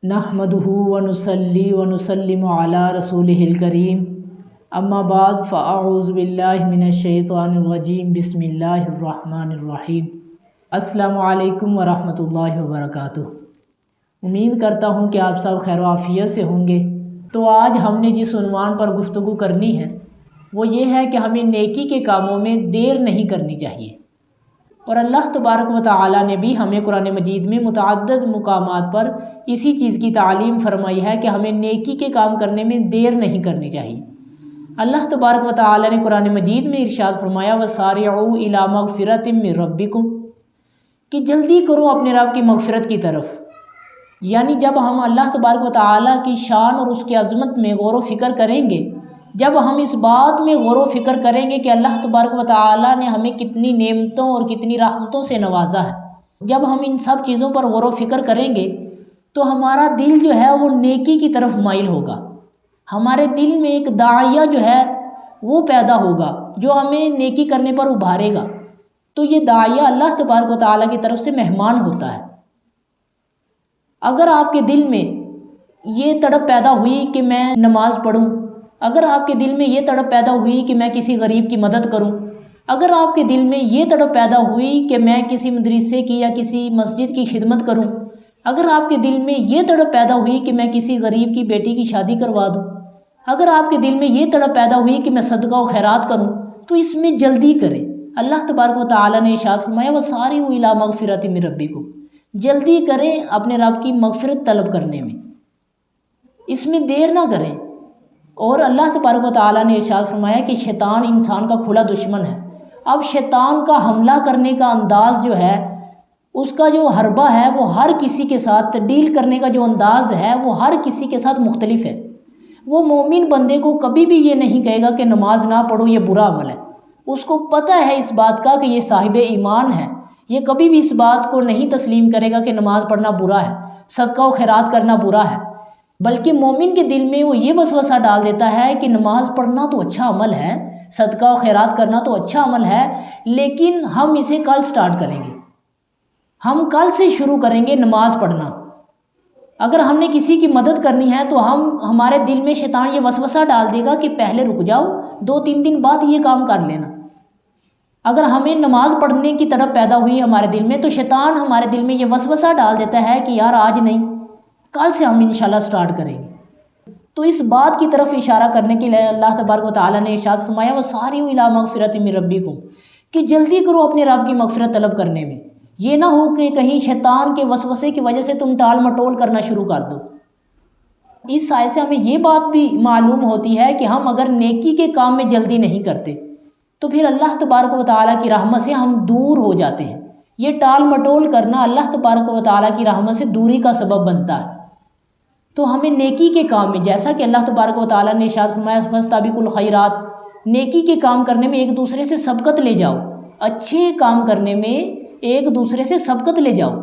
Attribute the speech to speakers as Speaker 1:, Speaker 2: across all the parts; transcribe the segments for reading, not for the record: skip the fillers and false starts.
Speaker 1: نحمدہ ونصلی ونسلم علی رسولہ الکریم اما بعد فاعوذ باللہ من الشیطان الرجیم بسم اللہ الرحمن الرحیم۔ السلام علیکم ورحمۃ اللہ وبرکاتہ۔ امید کرتا ہوں کہ آپ سب خیر و عافیت سے ہوں گے۔ تو آج ہم نے جس عنوان پر گفتگو کرنی ہے وہ یہ ہے کہ ہمیں نیکی کے کاموں میں دیر نہیں کرنی چاہیے، اور اللہ تبارک و تعالی نے بھی ہمیں قرآن مجید میں متعدد مقامات پر اسی چیز کی تعلیم فرمائی ہے کہ ہمیں نیکی کے کام کرنے میں دیر نہیں کرنی چاہیے۔ اللہ تبارک و تعالی نے قرآن مجید میں ارشاد فرمایا وَسَارِعُوا إِلَىٰ مَغْفِرَةٍ مِّن رَبِّكُمْ، کہ جلدی کرو اپنے رب کی مغفرت کی طرف۔ یعنی جب ہم اللہ تبارک و تعالی کی شان اور اس کی عظمت میں غور و فکر کریں گے، جب ہم اس بات میں غور و فکر کریں گے کہ اللہ تبارک و تعالی نے ہمیں کتنی نعمتوں اور کتنی رحمتوں سے نوازا ہے، جب ہم ان سب چیزوں پر غور و فکر کریں گے تو ہمارا دل جو ہے وہ نیکی کی طرف مائل ہوگا۔ ہمارے دل میں ایک داعیہ جو ہے وہ پیدا ہوگا جو ہمیں نیکی کرنے پر ابھارے گا۔ تو یہ داعیہ اللہ تبارک و تعالی کی طرف سے مہمان ہوتا ہے۔ اگر آپ کے دل میں یہ تڑپ پیدا ہوئی کہ میں نماز پڑھوں، اگر آپ کے دل میں یہ تڑپ پیدا ہوئی کہ میں کسی غریب کی مدد کروں، اگر آپ کے دل میں یہ تڑپ پیدا ہوئی کہ میں کسی مدرسے کی یا کسی مسجد کی خدمت کروں، اگر آپ کے دل میں یہ تڑپ پیدا ہوئی کہ میں کسی غریب کی بیٹی کی شادی کروا دوں، اگر آپ کے دل میں یہ تڑپ پیدا ہوئی کہ میں صدقہ و خیرات کروں، تو اس میں جلدی کریں۔ اللہ تبارک و تعالی نے ارشاد فرمایا وَسَارِعُوا إِلَىٰ مَغْفِرَةٍ مِّن رَبِّكُمْ، جلدی کریں اپنے رب کی مغفرت طلب کرنے میں، اس میں دیر نہ کریں۔ اور اللہ تبارک و تعالی نے ارشاد فرمایا کہ شیطان انسان کا کھلا دشمن ہے۔ اب شیطان کا حملہ کرنے کا انداز جو ہے، اس کا جو حربہ ہے وہ ہر کسی کے ساتھ ڈیل کرنے کا جو انداز ہے وہ ہر کسی کے ساتھ مختلف ہے۔ وہ مومن بندے کو کبھی بھی یہ نہیں کہے گا کہ نماز نہ پڑھو یہ برا عمل ہے۔ اس کو پتہ ہے اس بات کا کہ یہ صاحب ایمان ہے، یہ کبھی بھی اس بات کو نہیں تسلیم کرے گا کہ نماز پڑھنا برا ہے، صدقہ و خیرات کرنا برا ہے، بلکہ مومن کے دل میں وہ یہ وسوسہ ڈال دیتا ہے کہ نماز پڑھنا تو اچھا عمل ہے، صدقہ و خیرات کرنا تو اچھا عمل ہے، لیکن ہم اسے کل سٹارٹ کریں گے، ہم کل سے شروع کریں گے نماز پڑھنا۔ اگر ہم نے کسی کی مدد کرنی ہے تو ہمارے دل میں شیطان یہ وسوسہ ڈال دے گا کہ پہلے رک جاؤ، 2-3 دن بعد یہ کام کر لینا۔ اگر ہمیں نماز پڑھنے کی طرف پیدا ہوئی ہمارے دل میں تو شیطان ہمارے دل میں یہ وسوسہ ڈال دیتا ہے کہ یار آج نہیں، کل سے ہم انشاءاللہ سٹارٹ کریں گے۔ تو اس بات کی طرف اشارہ کرنے کے لیے اللہ تبارک و تعالی نے ارشاد فرمایا وَسَارِعُوا إِلَىٰ مَغْفِرَةٍ مِّن رَبِّكُمْ، کہ جلدی کرو اپنے رب کی مغفرت طلب کرنے میں۔ یہ نہ ہو کہ کہیں شیطان کے وسوسے کی وجہ سے تم ٹال مٹول کرنا شروع کر دو۔ اس آیت سے ہمیں یہ بات بھی معلوم ہوتی ہے کہ ہم اگر نیکی کے کام میں جلدی نہیں کرتے تو پھر اللہ تبارک و تعالیٰ کی رحمت سے ہم دور ہو جاتے ہیں۔ یہ ٹال مٹول کرنا اللہ تبارک و تعالیٰ کی رحمت سے دوری کا سبب بنتا ہے۔ تو ہمیں نیکی کے کام میں، جیسا کہ اللہ تبارک و تعالیٰ نے ارشاد فرمایا فَاسْتَبِقُوا الْخَيْرَاتِ، نیکی کے کام کرنے میں ایک دوسرے سے سبقت لے جاؤ، اچھے کام کرنے میں ایک دوسرے سے سبقت لے جاؤ۔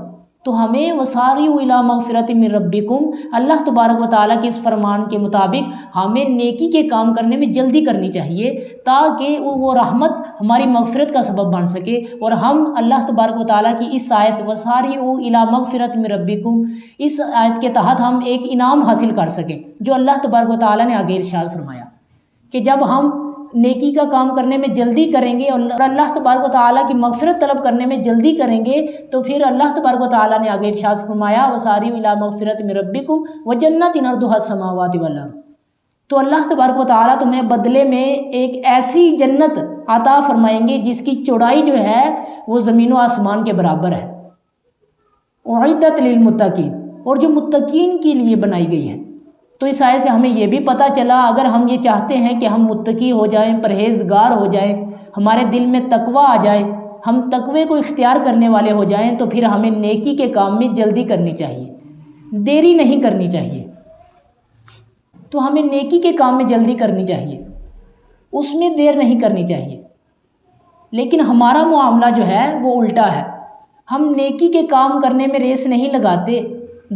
Speaker 1: تو ہمیں وَسَارِعُوا إِلَىٰ مَغْفِرَةٍ مِّن رَبِّكُمْ، اللہ تبارک و تعالیٰ کے اس فرمان کے مطابق ہمیں نیکی کے کام کرنے میں جلدی کرنی چاہیے تاکہ وہ رحمت ہماری مغفرت کا سبب بن سکے، اور ہم اللہ تبارک و تعالیٰ کی اس آیت وَسَارِعُوا إِلَىٰ مَغْفِرَةٍ مِّن رَبِّكُمْ، اس آیت کے تحت ہم ایک انعام حاصل کر سکیں جو اللہ تبارک و تعالیٰ نے آگے ارشاد فرمایا کہ جب ہم نیکی کا کام کرنے میں جلدی کریں گے اور اللہ تبارک و تعالیٰ کی مغفرت طلب کرنے میں جلدی کریں گے تو پھر اللہ تبارک و تعالیٰ نے آگے ارشاد فرمایا وَسَارِعُوا إِلَىٰ مَغْفِرَةٍ مِّن رَبِّكُمْ وَجَنَّةٍ عَرْضُهَا السَّمَاوَاتُ وَالْأَرْضُ، تو اللہ تبارک و تعالیٰ تمہیں بدلے میں ایک ایسی جنت عطا فرمائیں گے جس کی چوڑائی جو ہے وہ زمین و آسمان کے برابر ہے، اُعِدَّتْ لِلْمُتَّقِينَ، اور جو متقین کے لیے بنائی گئی ہے۔ تو اس آیت سے ہمیں یہ بھی پتہ چلا اگر ہم یہ چاہتے ہیں کہ ہم متقی ہو جائیں، پرہیزگار ہو جائیں، ہمارے دل میں تقویٰ آ جائے، ہم تقوی کو اختیار کرنے والے ہو جائیں، تو پھر ہمیں نیکی کے کام میں جلدی کرنی چاہیے، دیری نہیں کرنی چاہیے۔ تو ہمیں نیکی کے کام میں جلدی کرنی چاہیے، اس میں دیر نہیں کرنی چاہیے۔ لیکن ہمارا معاملہ جو ہے وہ الٹا ہے، ہم نیکی کے کام کرنے میں ریس نہیں لگاتے،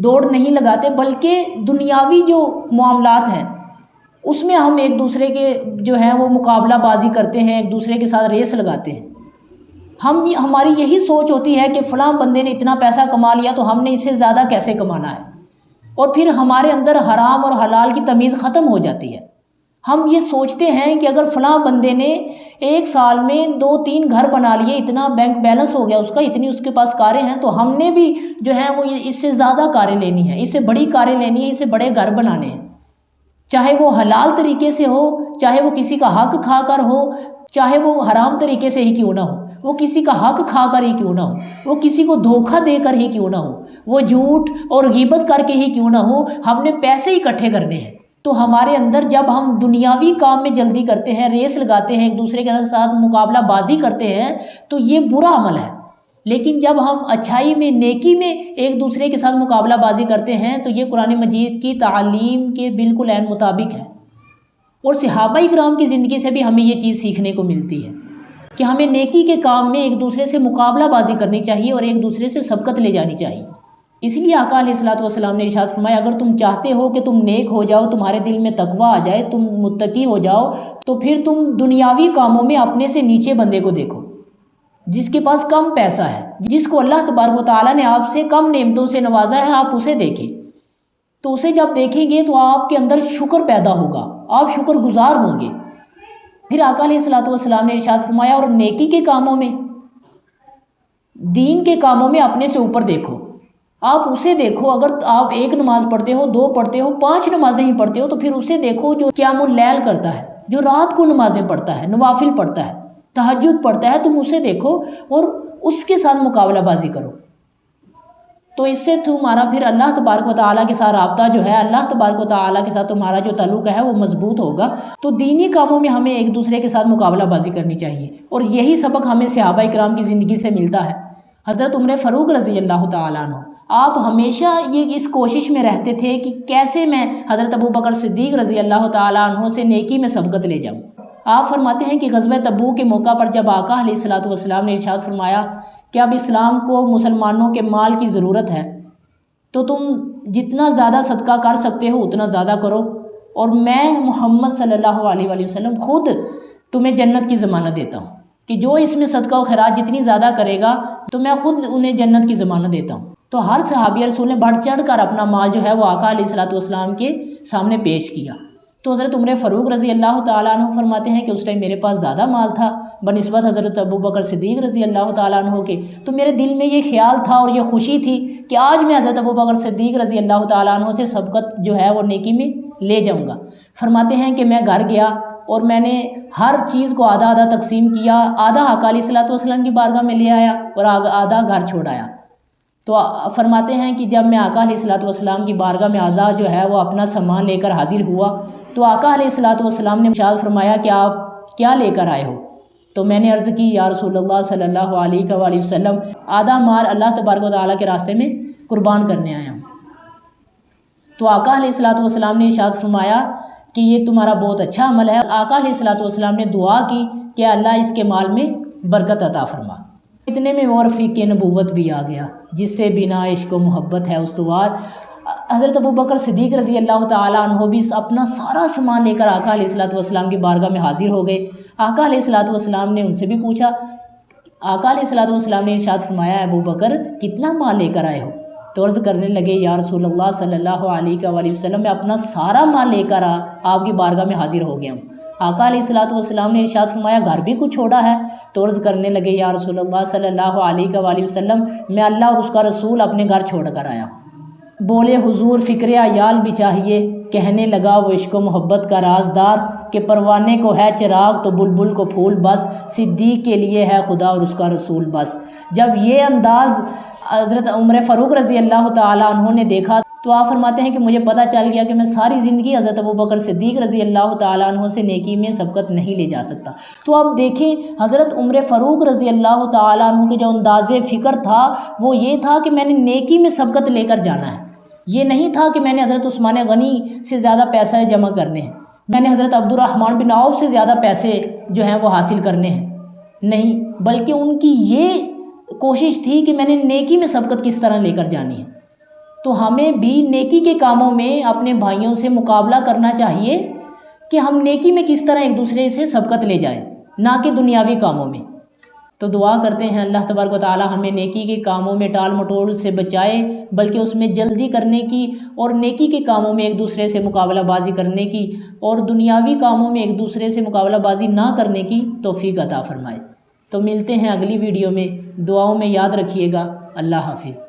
Speaker 1: دوڑ نہیں لگاتے، بلکہ دنیاوی جو معاملات ہیں اس میں ہم ایک دوسرے کے جو ہیں وہ مقابلہ بازی کرتے ہیں، ایک دوسرے کے ساتھ ریس لگاتے ہیں۔ ہماری یہی سوچ ہوتی ہے کہ فلاں بندے نے اتنا پیسہ کما لیا تو ہم نے اس سے زیادہ کیسے کمانا ہے، اور پھر ہمارے اندر حرام اور حلال کی تمیز ختم ہو جاتی ہے۔ ہم یہ سوچتے ہیں کہ اگر فلاں بندے نے 1 سال میں 2-3 گھر بنا لیے، اتنا بینک بیلنس ہو گیا اس کا، اتنی اس کے پاس کاریں ہیں، تو ہم نے بھی جو ہے وہ اس سے زیادہ کاریں لینی ہیں، اس سے بڑی کاریں لینی ہیں، اس سے بڑے گھر بنانے ہیں، چاہے وہ حلال طریقے سے ہو، چاہے وہ کسی کا حق کھا کر ہو، چاہے وہ حرام طریقے سے ہی کیوں نہ ہو، وہ کسی کا حق کھا کر ہی کیوں نہ ہو، وہ کسی کو دھوکہ دے کر ہی کیوں نہ ہو، وہ جھوٹ اور غیبت کر کے ہی کیوں نہ ہو، ہم نے پیسے اکٹھے کرنے ہیں۔ تو ہمارے اندر جب ہم دنیاوی کام میں جلدی کرتے ہیں، ریس لگاتے ہیں، ایک دوسرے کے ساتھ مقابلہ بازی کرتے ہیں، تو یہ برا عمل ہے۔ لیکن جب ہم اچھائی میں، نیکی میں ایک دوسرے کے ساتھ مقابلہ بازی کرتے ہیں تو یہ قرآن مجید کی تعلیم کے بالکل عین مطابق ہے۔ اور صحابہ کرام کی زندگی سے بھی ہمیں یہ چیز سیکھنے کو ملتی ہے کہ ہمیں نیکی کے کام میں ایک دوسرے سے مقابلہ بازی کرنی چاہیے اور ایک دوسرے سے سبقت لے جانی چاہیے۔ اس لیے آقا علیہ الصلوۃ والسلام نے ارشاد فرمایا، اگر تم چاہتے ہو کہ تم نیک ہو جاؤ، تمہارے دل میں تقویٰ آ جائے، تم متقی ہو جاؤ، تو پھر تم دنیاوی کاموں میں اپنے سے نیچے بندے کو دیکھو، جس کے پاس کم پیسہ ہے، جس کو اللہ تبارک و تعالیٰ نے آپ سے کم نعمتوں سے نوازا ہے، آپ اسے دیکھیں۔ تو اسے جب دیکھیں گے تو آپ کے اندر شکر پیدا ہوگا، آپ شکر گزار ہوں گے۔ پھر آقا علیہ الصلوۃ والسلام نے ارشاد فرمایا، اور نیکی کے کاموں میں، دین کے کاموں میں اپنے سے اوپر دیکھو، آپ اسے دیکھو۔ اگر آپ 1 نماز پڑھتے ہو، 2 پڑھتے ہو، 5 نمازیں ہی پڑھتے ہو، تو پھر اسے دیکھو جو قیام اللیل کرتا ہے، جو رات کو نمازیں پڑھتا ہے، نوافل پڑھتا ہے، تہجد پڑھتا ہے، تم اسے دیکھو اور اس کے ساتھ مقابلہ بازی کرو۔ تو اس سے تمہارا پھر اللہ تبارک و تعالیٰ کے ساتھ رابطہ جو ہے، اللہ تبارک و تعالیٰ کے ساتھ تمہارا جو تعلق ہے وہ مضبوط ہوگا۔ تو دینی کاموں میں ہمیں ایک دوسرے کے ساتھ مقابلہ بازی کرنی چاہیے، اور یہی سبق ہمیں صحابہ کرام کی زندگی سے ملتا ہے۔ حضرت عمر فاروق رضی اللہ تعالیٰ عنہ، آپ ہمیشہ یہ اس کوشش میں رہتے تھے کہ کیسے میں حضرت ابوبکر صدیق رضی اللہ تعالیٰ عنہ سے نیکی میں سبقت لے جاؤں۔ آپ فرماتے ہیں کہ غزوہ تبوک کے موقع پر جب آقا علیہ الصلوۃ والسلام نے ارشاد فرمایا کہ اب اسلام کو مسلمانوں کے مال کی ضرورت ہے، تو تم جتنا زیادہ صدقہ کر سکتے ہو اتنا زیادہ کرو، اور میں محمد صلی اللہ علیہ وآلہ وسلم خود تمہیں جنت کی ضمانت دیتا ہوں کہ جو اس میں صدقہ و خیرات جتنی زیادہ کرے گا تو میں خود انہیں جنت کی ضمانت دیتا ہوں۔ تو ہر صحابی رسول نے بڑھ چڑھ کر اپنا مال جو ہے وہ آقا علیہ الصلوۃ والسلام کے سامنے پیش کیا۔ تو حضرت عمر فاروق رضی اللہ تعالیٰ عنہ فرماتے ہیں کہ اس ٹائم میرے پاس زیادہ مال تھا بنسبت حضرت ابوبکر صدیق رضی اللہ تعالیٰ عنہ کے، تو میرے دل میں یہ خیال تھا اور یہ خوشی تھی کہ آج میں حضرت ابوبکر صدیق رضی اللہ تعالیٰ عنہ سے سبقت جو ہے وہ نیکی میں لے جاؤں گا۔ فرماتے ہیں کہ میں گھر گیا اور میں نے ہر چیز کو آدھا آدھا تقسیم کیا، آدھا آقا علیہ الصلوۃ والسلام کی بارگاہ میں لے آیا اور آدھا گھر چھوڑ آیا۔ تو فرماتے ہیں کہ جب میں آقا علیہ الصلوۃ والسلام کی بارگاہ میں آدھا جو ہے وہ اپنا سامان لے کر حاضر ہوا، تو آقا علیہ الصلوۃ والسلام نے ارشاد فرمایا کہ آپ کیا لے کر آئے ہو؟ تو میں نے عرض کی، یا رسول اللہ صلی اللہ علیہ وآلہ وسلم، آدھا مال اللہ تبارک و تعالیٰ کے راستے میں قربان کرنے آیا ہوں۔ تو آقا علیہ الصلوۃ والسلام نے ارشاد فرمایا کہ یہ تمہارا بہت اچھا عمل ہے۔ آقا علیہ الصلوۃ والسلام نے دعا کی کہ اللہ اس کے مال میں برکت عطا فرما۔ اتنے میں وہ رفیق نبوت بھی آ گیا جس سے بنا عشق و محبت ہے استوار۔ حضرت ابوبکر صدیق رضی اللہ تعالیٰ عنہ بھی اپنا سارا سامان لے کر آقا علیہ الصلوۃ والسلام کی بارگاہ میں حاضر ہو گئے۔ آقا علیہ الصلوۃ والسلام نے ان سے بھی پوچھا، آقا علیہ الصلوۃ والسلام نے ارشاد فرمایا، ابوبکر کتنا مال لے کر آئے ہو؟ تو عرض کرنے لگے، یا رسول اللہ صلی اللہ علیہ وآلہ وسلم، میں اپنا سارا مال لے کر آپ کی بارگاہ میں حاضر ہو گیا ہوں۔ آقا علیہ الصلوۃ والسلام نے ارشاد فرمایا، گھر بھی کچھ چھوڑا ہے؟ تو عرض کرنے لگے، یا رسول اللہ صلی اللہ علیہ وآلہ وسلم، میں اللہ اور اس کا رسول اپنے گھر چھوڑ کر آیا ہوں۔ بولے حضور، فکر عیال بھی چاہیے۔ کہنے لگا وہ عشق و محبت کا رازدار کہ پروانے کو ہے چراغ تو بلبل کو پھول بس، صدیق کے لیے ہے خدا اور اس کا رسول بس۔ جب یہ انداز حضرت عمر فاروق رضی اللہ تعالیٰ عنہ نے دیکھا تو آپ فرماتے ہیں کہ مجھے پتہ چل گیا کہ میں ساری زندگی حضرت ابوبکر صدیق رضی اللہ تعالیٰ عنہ سے نیکی میں سبقت نہیں لے جا سکتا۔ تو آپ دیکھیں حضرت عمر فاروق رضی اللہ تعالیٰ عنہ کے جو انداز فکر تھا وہ یہ تھا کہ میں نے نیکی میں سبقت لے کر جانا ہے۔ یہ نہیں تھا کہ میں نے حضرت عثمان غنی سے زیادہ پیسے جمع کرنے ہیں، میں نے حضرت عبد الرحمن بن عوف سے زیادہ پیسے جو ہیں وہ حاصل کرنے ہیں، نہیں، بلکہ ان کی یہ کوشش تھی کہ میں نے نیکی میں سبقت کس طرح لے کر جانی ہے۔ تو ہمیں بھی نیکی کے کاموں میں اپنے بھائیوں سے مقابلہ کرنا چاہیے کہ ہم نیکی میں کس طرح ایک دوسرے سے سبقت لے جائیں، نہ کہ دنیاوی کاموں میں۔ تو دعا کرتے ہیں اللہ تبارک و تعالی ہمیں نیکی کے کاموں میں ٹال مٹول سے بچائے، بلکہ اس میں جلدی کرنے کی اور نیکی کے کاموں میں ایک دوسرے سے مقابلہ بازی کرنے کی اور دنیاوی کاموں میں ایک دوسرے سے مقابلہ بازی نہ کرنے کی توفیق عطا فرمائے۔ تو ملتے ہیں اگلی ویڈیو میں، دعاؤں میں یاد رکھیے گا۔ اللہ حافظ۔